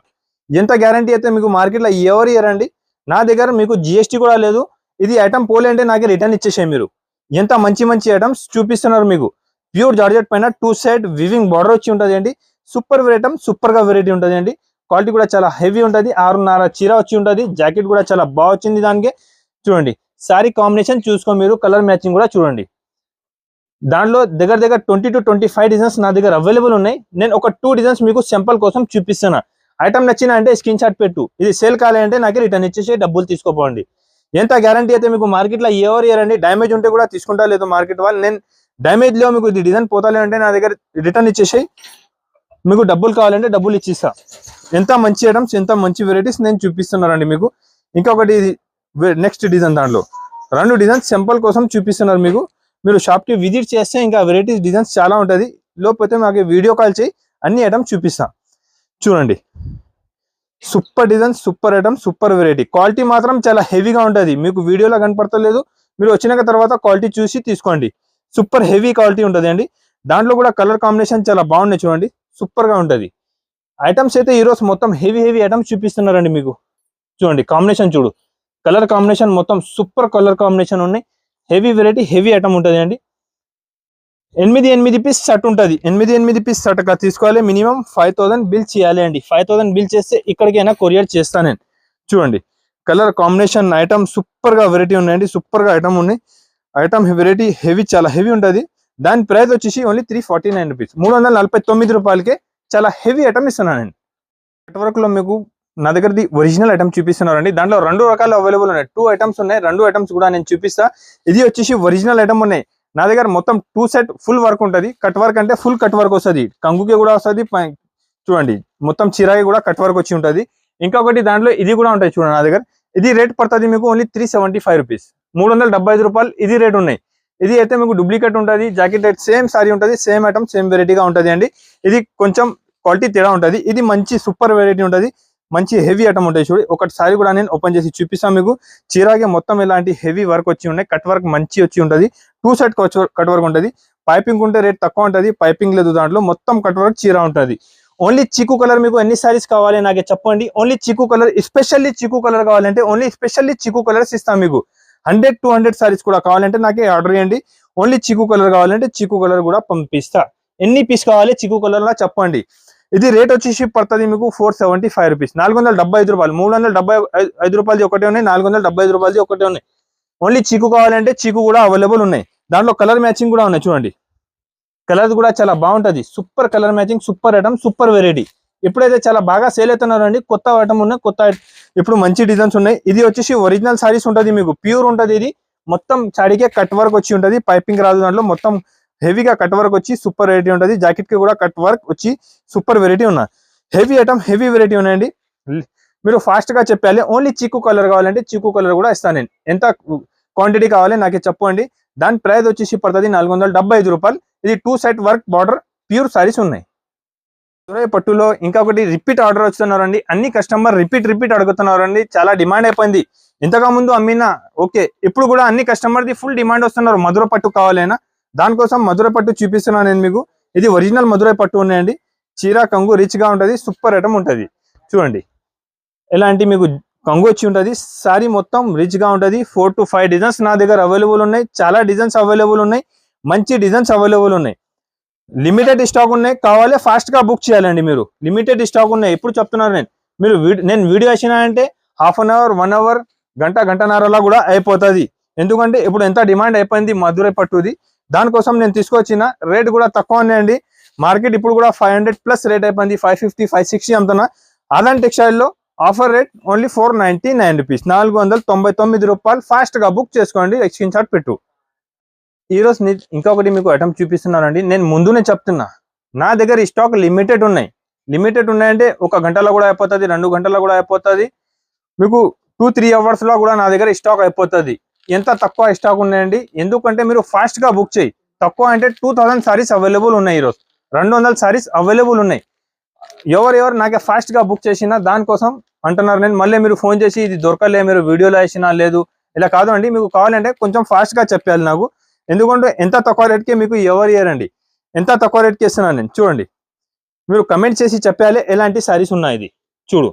ఎంత గ్యారంటీ అయితే మీకు మార్కెట్లో ఎవరు ఇయ్యరండి. నా దగ్గర మీకు జిఎస్టీ కూడా లేదు. ఇది ఐటమ్ పోలే అంటే నాకే రిటర్న్ ఇచ్చేసాయి మీరు. ఎంత మంచి ఐటమ్స్ చూపిస్తున్నారు మీకు. ప్యూర్ జార్జెట్ పైన 2 సైడ్ వివింగ్ బార్డర్ వచ్చి ఉంటుంది అండి. సూపర్ ఐటమ్, సూపర్ గా వెరైటీ ఉంటుంది అండి. క్వాలిటీ కూడా చాలా హెవీ ఉంటుంది. 6.5 చీర వచ్చి ఉంటుంది. జాకెట్ కూడా చాలా బాగా వచ్చింది దానికి. చూడండి సారీ కాంబినేషన్ చూసుకో మీరు, కలర్ మ్యాచింగ్ కూడా చూడండి. దాంట్లో దగ్గర 20 to 25 డిజైన్స్ నా దగ్గర అవైలబుల్ ఉన్నాయి. నేను ఒక 2 డిజైన్స్ మీకు సింపుల్ కోసం చూపిస్తున్నా. ఐటమ్ నచ్చిన అంటే స్క్రీన్ షాట్ పెట్టు. ఇది సేల్ కాలేంటే నాకు రిటర్న్ ఇచ్చేసి డబ్బులు తీసుకోపోండి. ఎంత గ్యారంటీ అయితే మీకు మార్కెట్లో ఎవరు ఇయ్యరండి. డ్యామేజ్ ఉంటే కూడా తీసుకుంటా లేదు మార్కెట్ వాళ్ళు. నేను డ్యామేజ్ లో మీకు ఇది డిజైన్ పోతాలే అంటే నా దగ్గర రిటర్న్ ఇచ్చేసి మీకు డబ్బులు కావాలంటే డబ్బులు ఇచ్చిస్తా. ఎంత మంచి ఐటమ్స్, ఎంత మంచి వెరైటీస్ నేను చూపిస్తున్నారండి మీకు. ఇంకొకటి నెక్స్ట్ డిజైన్, దాంట్లో 2 డిజైన్స్ సింపుల్ కోసం చూపిస్తున్నారు మీకు. మీరు షాప్ కి విజిట్ చేస్తే ఇంకా వెరైటీస్ డిజైన్స్ చాలా ఉంటుంది. లోపైతే మాకు వీడియో కాల్ చేయి, అన్ని ఐటమ్స్ చూపిస్తా. చూడండి super design, super item, super variety. Quality మాత్రం చాలా హెవీగా ఉంటుంది, మీకు వీడియోలో కనపడతలేదు. మీరు వచ్చినాక తర్వాత క్వాలిటీ చూసి తీసుకోండి. సూపర్ హెవీ క్వాలిటీ ఉంటుంది అండి. దాంట్లో కూడా కలర్ కాంబినేషన్ చాలా బాగున్నాయి చూడండి, సూపర్ గా ఉంటుంది. ఐటమ్స్ అయితే ఈరోజు మొత్తం హెవీ ఐటమ్స్ చూపిస్తున్నారండి మీకు. చూడండి కాంబినేషన్ చూడు, కలర్ కాంబినేషన్ మొత్తం సూపర్ కలర్ కాంబినేషన్ ఉన్నాయి. హెవీ వెరైటీ, హెవీ ఐటమ్ ఉంటుంది అండి. 8 పీస్ షర్ట్ ఉంటుంది. 8 పీస్ షర్ట్ తీసుకోవాలి. మినిమం 5000 బిల్ చేయాలి అండి. 5000 బిల్ చేస్తే ఇక్కడికైనా కొరియర్ చేస్తాను నేను. చూడండి కలర్ కాంబినేషన్, ఐటమ్ సూపర్ గా వెరైటీ ఉన్నాయండి, సూపర్ గా ఐటమ్ ఉన్నాయి. ఐటమ్ వెరైటీ హెవీ, చాలా హెవీ ఉంటుంది. దాని ప్రైస్ వచ్చేసి ఓన్లీ 349 రూపీస్. 349 రూపాయలకే చాలా హెవీ ఐటమ్ ఇస్తున్నాను నేను. కట్ వర్క్ లో మీకు నా దగ్గరది ఒరిజినల్ ఐటమ్ చూపిస్తున్నారండి. దాంట్లో 2 రకాలు అవైలబుల్ ఉన్నాయి. 2 ఐటమ్స్ ఉన్నాయి. 2 ఐటమ్స్ కూడా నేను చూపిస్తా. ఇది వచ్చేసి ఒరిజినల్ ఐటమ్ ఉన్నాయి. నా దగ్గర మొత్తం 2 సెట్ ఫుల్ వర్క్ ఉంటుంది. కట్ వర్క్ అంటే ఫుల్ కట్ వర్క్ వస్తుంది, కంగుకి కూడా వస్తుంది. చూడండి మొత్తం చిరాయి కూడా కట్ వర్క్ వచ్చి ఉంటుంది. ఇంకొకటి దాంట్లో ఇది కూడా ఉంటాయి చూడండి. నా దగ్గర ఇది రేట్ పడుతుంది మీకు ఓన్లీ 375 రూపీస్. 375 రూపాయలు ఇది రేట్ ఉన్నాయి. ఇది అయితే మీకు డూప్లికేట్ ఉంటుంది. జాకెట్ రేట్ సేమ్ సారీ ఉంటుంది, సేమ్ ఐటమ్, సేమ్ వెరైటీగా ఉంటుంది అండి. ఇది కొంచెం క్వాలిటీ తేడా ఉంటుంది. ఇది మంచి సూపర్ వెరైటీ ఉంటుంది, మంచి హెవీ ఐటమ్ ఉంటాయి. చూడండి ఒకటిసారి కూడా నేను ఓపెన్ చేసి చూపిస్తాను మీకు. చీరాగే మొత్తం ఇలాంటి హెవీ వర్క్ వచ్చి ఉన్నాయి. కట్ వర్క్ మంచి వచ్చి ఉంటుంది. 2 సెట్ కట్ వర్క్ ఉంటుంది. పైపింగ్ ఉంటే రేట్ తక్కువ ఉంటుంది, పైపింగ్ లేదు దాంట్లో. మొత్తం కట్ వర్క్ చీర ఉంటుంది. ఓన్లీ చిక్కు కలర్ మీకు ఎన్ని సారీస్ కావాలి నాకే చెప్పండి. ఓన్లీ చిక్కు కలర్, ఎస్పెషల్లీ చిక్కు కలర్ కావాలంటే ఓన్లీ స్పెషల్లీ చిక్కు కలర్స్ ఇస్తాం మీకు. 100-200 సారీస్ కూడా కావాలంటే నాకే ఆర్డర్ చేయండి. ఓన్లీ చిక్కు కలర్ కావాలంటే చిక్కు కలర్ కూడా పంపిస్తా. ఎన్ని పీస్ కావాలి చిక్కు కలర్ లా చెప్పండి. ఇది రేట్ వచ్చేసి పడుతుంది మీకు 475 రూపీస్. 475 రూపాయలు. 375 రూపాయలది ఒకటే ఉన్నాయి, 475 రూపాయలది ఒకటే ఉన్నాయి. ఓన్లీ చీకు కావాలంటే చీకు కూడా అవైలబుల్ ఉన్నాయి. దాంట్లో కలర్ మ్యాచింగ్ కూడా ఉన్నాయి చూడండి. కలర్ కూడా చాలా బాగుంటుంది. Super colour matching, super item, super variety. ఇప్పుడైతే చాలా బాగా సేల్ అవుతున్నారు అండి. కొత్త ఐటమ్ ఉన్నాయి, ఇప్పుడు మంచి డిజైన్స్ ఉన్నాయి. ఇది వచ్చేసి ఒరిజినల్ సారీస్ ఉంటుంది, మీకు ప్యూర్ ఉంటుంది. ఇది మొత్తం చాడికే కట్ వర్క్ వచ్చి ఉంటుంది, పైపింగ్ రాదు దాంట్లో. మొత్తం హెవీగా కట్ వర్క్ వచ్చి సూపర్ వెరైటీ ఉంటుంది. జాకెట్ కి కూడా కట్ వర్క్ వచ్చి సూపర్ వెరైటీ ఉన్నాయి. హెవీ ఐటమ్, హెవీ వెరైటీ ఉన్నాయండి. మీరు ఫాస్ట్ గా చెప్పాలి. ఓన్లీ చీకు కలర్ కావాలంటే చీకు కలర్ కూడా ఇస్తాను నేను. ఎంత క్వాంటిటీ కావాలి నాకే చెప్పండి. దాని ప్రైస్ వచ్చేసి పడుతుంది 475 రూపాయలు. ఇది 2 side work border pure saris ఉన్నాయి. మధురై పట్టులో ఇంకొకటి రిపీట్ ఆర్డర్ వస్తున్నారండి. అన్ని కస్టమర్ రిపీట్ అడుగుతున్నారండి. చాలా డిమాండ్ అయిపోయింది. ఇంతగా ముందు అమ్మినా ఓకే, ఇప్పుడు కూడా అన్ని కస్టమర్ది ఫుల్ డిమాండ్ వస్తున్నారు. మధురై పట్టు కావాలైనా దానికోసం మధురై పట్టు చూపిస్తున్నాను నేను మీకు. ఇది ఒరిజినల్ మధురై పట్టు ఉన్నాయండి. చీర కంగు రిచ్ గా ఉంటుంది, సూపర్ ఐటమ్ ఉంటుంది. చూడండి ఎలాంటి మీకు కంగు వచ్చి ఉంటుంది. సారీ మొత్తం రిచ్ గా ఉంటుంది. 4 to 5 డిజైన్స్ నా దగ్గర అవైలబుల్ ఉన్నాయి. చాలా డిజైన్స్ అవైలబుల్ ఉన్నాయి, మంచి డిజైన్స్ అవైలబుల్ ఉన్నాయి. లిమిటెడ్ స్టాక్ ఉన్నాయి, కావాలి ఫాస్ట్ గా బుక్ చేయాలండి. మీరు లిమిటెడ్ స్టాక్ ఉన్నాయి. ఎప్పుడు చెప్తున్నారు నేను వీడియో వేసినా అంటే హాఫ్ అన్ అవర్, 1 అవర్, గంటన్నరలా కూడా అయిపోతుంది. ఎందుకంటే ఇప్పుడు ఎంత డిమాండ్ అయిపోయింది మధురై పట్టుది. దానికోసం నేను తీసుకొచ్చిన రేట్ కూడా తక్కువ ఉన్నాయండి. మార్కెట్ ఇప్పుడు కూడా 500 ప్లస్ రేట్ అయిపోయింది. 550, 560 అమ్ముతున్నా. ఆదాన్ టెక్స్టైల్ లో ఆఫర్ రేట్ ఓన్లీ 499 రూపీస్, 499 రూపాయలు. ఫాస్ట్ గా బుక్ చేసుకోండి, స్క్రీన్ షాట్ పెట్టు. ఈ రోజు ఇంకొకటి మీకు ఐటమ్ చూపిస్తున్నానండి. నేను ముందునే చెప్తున్నా, నా దగ్గర స్టాక్ లిమిటెడ్ ఉన్నాయంటే 1 గంటలో కూడా అయిపోతుంది, 2 గంటల్లో కూడా అయిపోతుంది. మీకు 2-3 అవర్స్ లో కూడా నా దగ్గర స్టాక్ అయిపోతుంది. ఎంత తక్కువ స్టాక్ ఉన్నాయండి. ఎందుకంటే మీరు ఫాస్ట్ గా బుక్ చేయి. తక్కువ అంటే 2000 సారీస్ అవైలబుల్ ఉన్నాయి. ఈరోజు 200 సారీస్ అవైలబుల్ ఉన్నాయి. ఎవరు నాకే ఫాస్ట్ గా బుక్ చేసినా దానికోసం అంటున్నారు. నేను మళ్ళీ మీరు ఫోన్ చేసి ఇది దొరకలే, మీరు వీడియోలో వేసినా లేదు, ఇలా కాదు అండి. మీకు కావాలంటే కొంచెం ఫాస్ట్ గా చెప్పాలి నాకు. ఎందుకంటే ఎంత తక్కువ రేట్కి మీకు ఎవరు ఇయ్యారండి. ఎంత తక్కువ రేట్కి ఇస్తున్నాను నేను. చూడండి, మీరు కమెంట్ చేసి చెప్పాలి ఎలాంటి సారీస్ ఉన్నాయి. ఇది చూడు,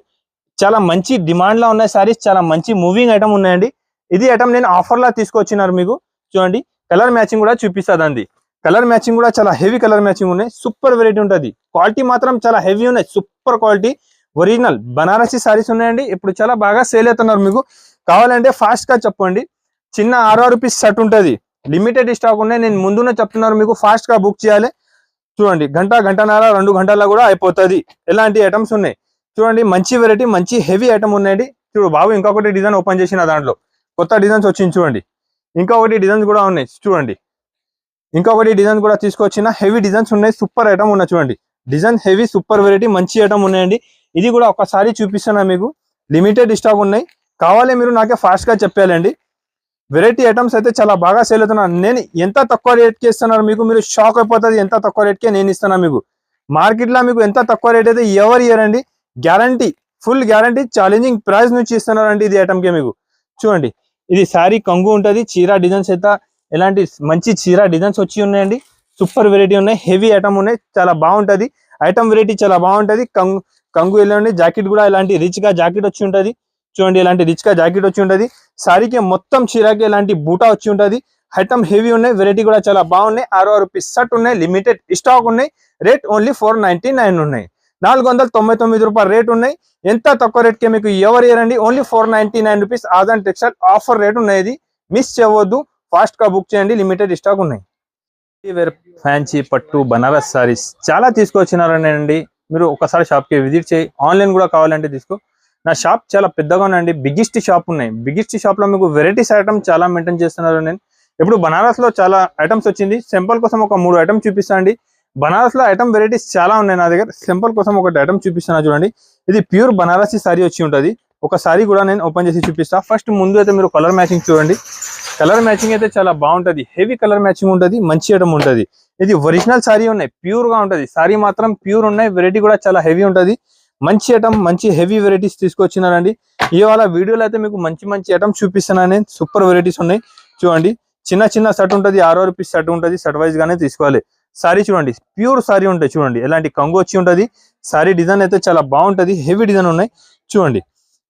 చాలా మంచి డిమాండ్ లో ఉన్నాయి సారీస్, చాలా మంచి మూవింగ్ ఐటమ్ ఉన్నాయండి. ఇది ఐటమ్ నేను ఆఫర్ లా తీసుకొచ్చినారు మీకు. చూడండి కలర్ మ్యాచింగ్ కూడా చూపిస్తుంది. కలర్ మ్యాచింగ్ కూడా చాలా హెవీ కలర్ మ్యాచింగ్ ఉన్నాయి. సూపర్ వెరైటీ ఉంటుంది. క్వాలిటీ మాత్రం చాలా హెవీ ఉన్నాయి, super quality. Original Banarasi saris ఉన్నాయండి. ఇప్పుడు చాలా బాగా సేల్ అవుతున్నారు. మీకు కావాలంటే ఫాస్ట్ గా చెప్పండి. చిన్న 6 రూపీస్ షర్ట్ ఉంటుంది, లిమిటెడ్ స్టాక్ ఉన్నాయి. నేను ముందునే చెప్తున్నారు మీకు ఫాస్ట్ గా బుక్ చేయాలి. చూడండి గంటన్నర, 2 గంటల్లో కూడా అయిపోతుంది. ఎలాంటి ఐటమ్స్ ఉన్నాయి చూడండి. మంచి వెరైటీ, మంచి హెవీ ఐటమ్ ఉన్నాయండి. చూడు బాబు, ఇంకొకటి డిజైన్ ఓపెన్ చేసిన దాంట్లో కొత్త డిజైన్స్ వచ్చింది. చూడండి ఇంకొకటి డిజైన్స్ కూడా ఉన్నాయి. చూడండి ఇంకొకటి డిజైన్ కూడా తీసుకొచ్చిన హెవీ డిజైన్స్ ఉన్నాయి. సూపర్ ఐటమ్ ఉన్నాయి. చూడండి డిజైన్ హెవీ, సూపర్ వెరైటీ, మంచి ఐటమ్ ఉన్నాయండి. ఇది కూడా ఒకసారి చూపిస్తున్నా మీకు. లిమిటెడ్ స్టాక్ ఉన్నాయి, కావాలి మీరు నాకే ఫాస్ట్ గా చెప్పాలండి. వెరైటీ ఐటమ్స్ అయితే చాలా బాగా సేల్ అవుతున్నాను. నేను ఎంత తక్కువ రేట్కి ఇస్తున్నాను మీకు, మీరు షాక్ అయిపోతుంది. ఎంత తక్కువ రేట్కే నేను ఇస్తున్నా మీకు. మార్కెట్లో మీకు ఎంత తక్కువ రేట్ అయితే ఎవరు ఇయ్యారండి. Guarantee, full guarantee, challenging price నుంచి ఇస్తున్నారండి ఇది ఐటమ్కి మీకు. చూడండి ఇది శారీ కంగు ఉంటుంది. చీర డిజైన్స్ అయితే ఎలాంటి మంచి చీర డిజైన్స్ వచ్చి ఉన్నాయండి. సూపర్ వెరైటీ ఉన్నాయి, హెవీ ఐటమ్ ఉన్నాయి. చాలా బాగుంటుంది ఐటమ్, వెరైటీ చాలా బాగుంటుంది. కంగు వెళ్ళండి. జాకెట్ కూడా ఇలాంటి రిచ్ గా జాకెట్ వచ్చి ఉంటుంది. చూడండి ఇలాంటి రిచ్ గా జాకెట్ వచ్చి ఉంటుంది. సారీకి మొత్తం చీరకి ఇలాంటి బూటా వచ్చి ఉంటుంది. ఐటమ్ హెవీ ఉన్నాయి, వెరైటీ కూడా చాలా బాగున్నాయి. 6 రూపీస్ షర్ట్ ఉన్నాయి, లిమిటెడ్ స్టాక్ ఉన్నాయి. రేట్ ఓన్లీ 499 ఉన్నాయి, 499 రూపాయలు రేట్ ఉన్నాయి. ఎంత తక్కువ రేట్కి మీకు ఎవరు ఇయ్యారండి. Only 499 rupees. Aadhan textile offer rate ఉన్నాయి. ఇది మిస్ చేయవద్దు, ఫాస్ట్ గా బుక్ చేయండి, లిమిటెడ్ స్టాక్ ఉన్నాయి. ఫ్యాన్సీ పట్టు బనారస్ సారీస్ చాలా తీసుకొచ్చినారండి. మీరు ఒకసారి షాప్ కి విజిట్ చేయి. ఆన్లైన్ కూడా కావాలంటే తీసుకో. నా షాప్ చాలా పెద్దగా ఉన్నాయండి, బిగ్గెస్ట్ షాప్ ఉన్నాయి. బిగ్గెస్ట్ షాప్ లో మీకు వెరైటీస్ ఐటమ్ చాలా మెయింటైన్ చేస్తున్నారు. నేను ఇప్పుడు బనారస్ లో చాలా ఐటమ్స్ వచ్చింది. సింపుల్ కోసం ఒక 3 ఐటమ్ చూపిస్తాండి. బనారస్ లో ఐటమ్ వెరైటీస్ చాలా ఉన్నాయి నా దగ్గర. సింపుల్ కోసం ఒకటి ఐటమ్ చూపిస్తున్నా చూడండి. ఇది ప్యూర్ బనారసి సారీ వచ్చి ఉంటుంది. ఒక సారీ కూడా నేను ఓపెన్ చేసి చూపిస్తా. ఫస్ట్ ముందు అయితే మీరు కలర్ మ్యాచింగ్ చూడండి. కలర్ మ్యాచింగ్ అయితే చాలా బాగుంటది, హెవీ కలర్ మ్యాచింగ్ ఉంటుంది, మంచి ఐటమ్ ఉంటుంది. ఇది ఒరిజినల్ సారీ ఉన్నాయి, ప్యూర్ గా ఉంటది. సారీ మాత్రం ప్యూర్ ఉన్నాయి, వెరైటీ కూడా చాలా హెవీ ఉంటది. మంచి ఐటమ్, మంచి హెవీ వెరైటీస్ తీసుకొచ్చినారండి. ఇవాళ వీడియోలో అయితే మీకు మంచి మంచి ఐటమ్ చూపిస్తున్నాను నేను. సూపర్ వెరైటీస్ ఉన్నాయి. చూడండి చిన్న షర్ట్ ఉంటుంది, 6 రూపీస్ షర్ట్ ఉంటుంది. షర్ట్ వైజ్ గానే తీసుకోవాలి. సారీ చూడండి, ప్యూర్ సారీ ఉంటాయి. చూడండి ఎలాంటి కంగు వచ్చి ఉంటుంది. సారీ డిజైన్ అయితే చాలా బాగుంటది, హెవీ డిజైన్ ఉన్నాయి. చూడండి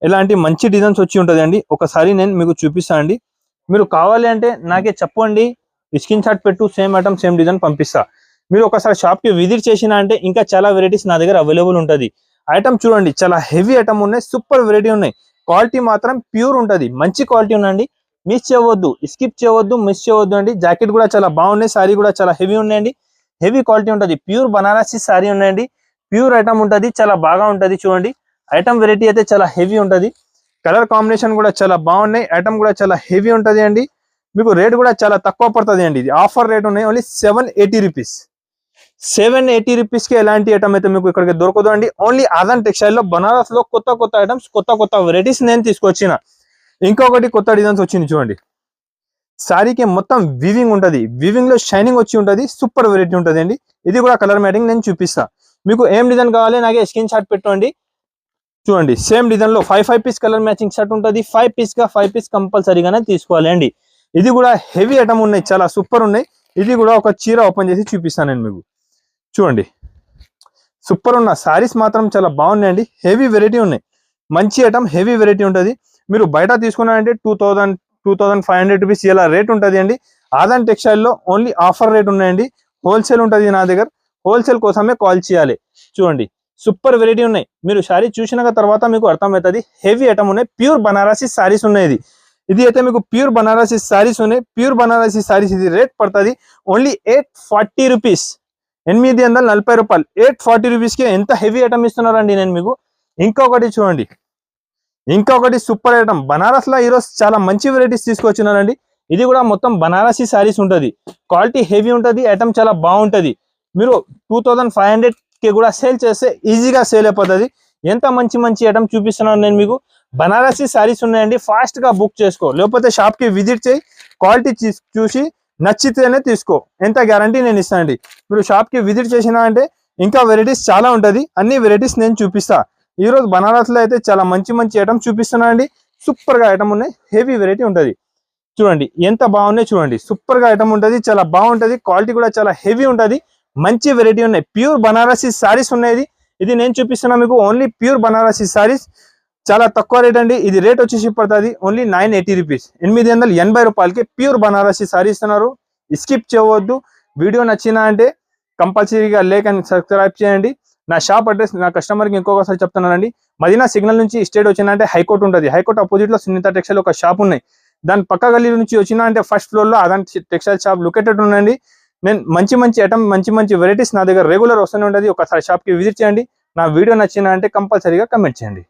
ఎలాంటి మంచి డిజైన్స్ వచ్చి ఉంటుంది అండి. ఒకసారి నేను మీకు చూపిస్తాను అండి. మీరు కావాలి అంటే నాకే చెప్పండి, స్క్రీన్ షాట్ పెట్టు, సేమ్ ఐటమ్ సేమ్ డిజైన్ పంపిస్తా. మీరు ఒకసారి షాప్ కి విజిట్ చేసినా అంటే ఇంకా చాలా వెరైటీస్ నా దగ్గర అవైలబుల్ ఉంటుంది. ఐటమ్ చూడండి చాలా హెవీ ఐటమ్ ఉన్నాయి, సూపర్ వెరైటీ ఉన్నాయి. క్వాలిటీ మాత్రం ప్యూర్ ఉంటుంది, మంచి క్వాలిటీ ఉందండి. మిస్ చేయవద్దు, స్కిప్ చేయవద్దు, మిస్ చేయవద్దు అండి. జాకెట్ కూడా చాలా బాగున్నాయి, సారీ కూడా చాలా హెవీ ఉన్నాయండి. హెవీ క్వాలిటీ ఉంటుంది, ప్యూర్ బనారసి సారీ ఉన్నాయండి. ప్యూర్ ఐటమ్ ఉంటుంది, చాలా బాగా ఉంటుంది. చూడండి ఐటమ్ వెరైటీ అయితే చాలా హెవీ ఉంటుంది, కలర్ కాంబినేషన్ కూడా చాలా బాగున్నాయి, ఐటమ్ కూడా చాలా హెవీ ఉంటుంది అండి. మీకు రేట్ కూడా చాలా తక్కువ పడుతుంది అండి. ఇది ఆఫర్ రేట్ ఉన్నాయి, ఓన్లీ 780 రూపీస్. 780 రూపీస్కి ఎలాంటి ఐటమ్ అయితే మీకు ఇక్కడికి దొరకదు అండి. ఓన్లీ ఆదాన్ టెక్స్టైల్లో బనారస్ లో కొత్త కొత్త ఐటమ్స్, కొత్త కొత్త వెరైటీస్ నేను తీసుకొచ్చిన. ఇంకొకటి కొత్త డిజైన్స్ వచ్చింది చూడండి. శారీకి మొత్తం వీవింగ్ ఉంటుంది, వీవింగ్ లో షైనింగ్ వచ్చి ఉంటుంది, సూపర్ వెరైటీ ఉంటుంది అండి. ఇది కూడా కలర్ మ్యాటింగ్ నేను చూపిస్తా. మీకు ఏం డిజైన్ కావాలి నాకే స్క్రీన్ షాట్ పెట్టండి. చూడండి సేమ్ డిజైన్ లో 5 పీస్ కలర్ మ్యాచింగ్ షర్ట్ ఉంటుంది. 5 పీస్ కంపల్సరీగానే తీసుకోవాలి అండి. ఇది కూడా హెవీ ఐటమ్ ఉన్నాయి, చాలా సూపర్ ఉన్నాయి. ఇది కూడా ఒక చీర ఓపెన్ చేసి చూపిస్తాను నేను మీకు. చూడండి సూపర్ ఉన్న సారీస్ మాత్రం చాలా బాగున్నాయండి, హెవీ వెరైటీ ఉన్నాయి, మంచి ఐటమ్ హెవీ వెరైటీ ఉంటుంది. మీరు బయట తీసుకున్నారంటే 2500 రూపీస్ ఇలా రేట్ ఉంటుంది అండి. ఆదాన్ టెక్స్టైల్లో ఓన్లీ ఆఫర్ రేట్ ఉన్నాయండి. హోల్సేల్ ఉంటుంది నా దగ్గర, హోల్సేల్ కోసమే కాల్ చేయాలి. చూడండి సూపర్ వెరైటీ ఉన్నాయి. మీరు శారీ చూసిన తర్వాత మీకు అర్థమవుతుంది, హెవీ ఐటమ్ ఉన్నాయి, ప్యూర్ బనారసి సారీస్ ఉన్నాయి. ఇది అయితే మీకు ప్యూర్ బనారసి సారీస్ ఉన్నాయి. ప్యూర్ బనారసి సారీస్ ఇది రేట్ పడుతుంది ఓన్లీ 840 రూపీస్, 840 రూపాయలు. 840 రూపీస్కి ఎంత హెవీ ఐటమ్ ఇస్తున్నారండి నేను మీకు. ఇంకొకటి చూడండి, ఇంకొకటి సూపర్ ఐటమ్ బనారస్ లో ఈరోజు చాలా మంచి వెరైటీస్ తీసుకొచ్చినారండి. ఇది కూడా మొత్తం బనారసి సారీస్ ఉంటుంది, క్వాలిటీ హెవీ ఉంటుంది, ఐటమ్ చాలా బాగుంటుంది. మీరు 2500 కి కూడా సేల్ చేస్తే ఈజీగా సేల్ అయిపోతుంది. ఎంత మంచి మంచి ఐటమ్ చూపిస్తున్నాను నేను మీకు. బనారసి సారీస్ ఉన్నాయండి, ఫాస్ట్ గా బుక్ చేసుకో, లేకపోతే షాప్ కి విజిట్ చేయి, క్వాలిటీ చూసి నచ్చితేనే తీసుకో, ఎంత గ్యారంటీ నేను ఇస్తానండి. మీరు షాప్ కి విజిట్ చేసినా అంటే ఇంకా వెరైటీస్ చాలా ఉంటుంది, అన్ని వెరైటీస్ నేను చూపిస్తా. ఈ రోజు బనారస్ లో అయితే చాలా మంచి మంచి ఐటమ్ చూపిస్తున్నా అండి. సూపర్ గా ఐటమ్ ఉన్నాయి, హెవీ వెరైటీ ఉంటుంది. చూడండి ఎంత బాగున్నాయి, చూడండి సూపర్ గా ఐటమ్ ఉంటుంది, చాలా బాగుంటుంది, క్వాలిటీ కూడా చాలా హెవీ ఉంటుంది, మంచి వెరైటీ ఉన్నాయి. ప్యూర్ బనారసి సారీస్ ఉన్నాయి. ఇది నేను చూపిస్తున్నా మీకు ఓన్లీ ప్యూర్ బనారసి సారీస్, చాలా తక్కువ రేట్ అండి. ఇది రేట్ వచ్చేసి పడుతుంది ఓన్లీ 980 రూపీస్, 880 రూపాయలకి ప్యూర్ బనారసి సారీ ఇస్తున్నారు. స్కిప్ చేయవద్దు. వీడియో నచ్చినా అంటే కంపల్సరీగా లైక్ అండ్ సబ్స్క్రైబ్ చేయండి. నా షాప్ అడ్రస్ నా కస్టమర్కి ఇంకొకసారి చెప్తున్నానండి. మదీనా సిగ్నల్ నుంచి స్టేట్ వచ్చినా అంటే హైకోర్టు ఉంటుంది, హైకోర్టు అపోజిట్ లో సునీత టెక్స్టైల్ ఒక షాప్ ఉన్నాయి. దాని పక్క గల్లీ నుంచి వచ్చినా అంటే ఫస్ట్ ఫ్లోర్ లో అదాన్ టెక్స్టైల్ షాప్ లొకేటెడ్ ఉందండి. నేను మంచి మంచి ఐటమ్, మంచి మంచి వెరైటీస్ నా దగ్గర రెగ్యులర్ వస్తూనే ఉంటుంది. ఒకసారి షాప్ కి విజిట్ చేయండి. నా వీడియో నచ్చినా అంటే కంపల్సరీగా కమెంట్ చేయండి.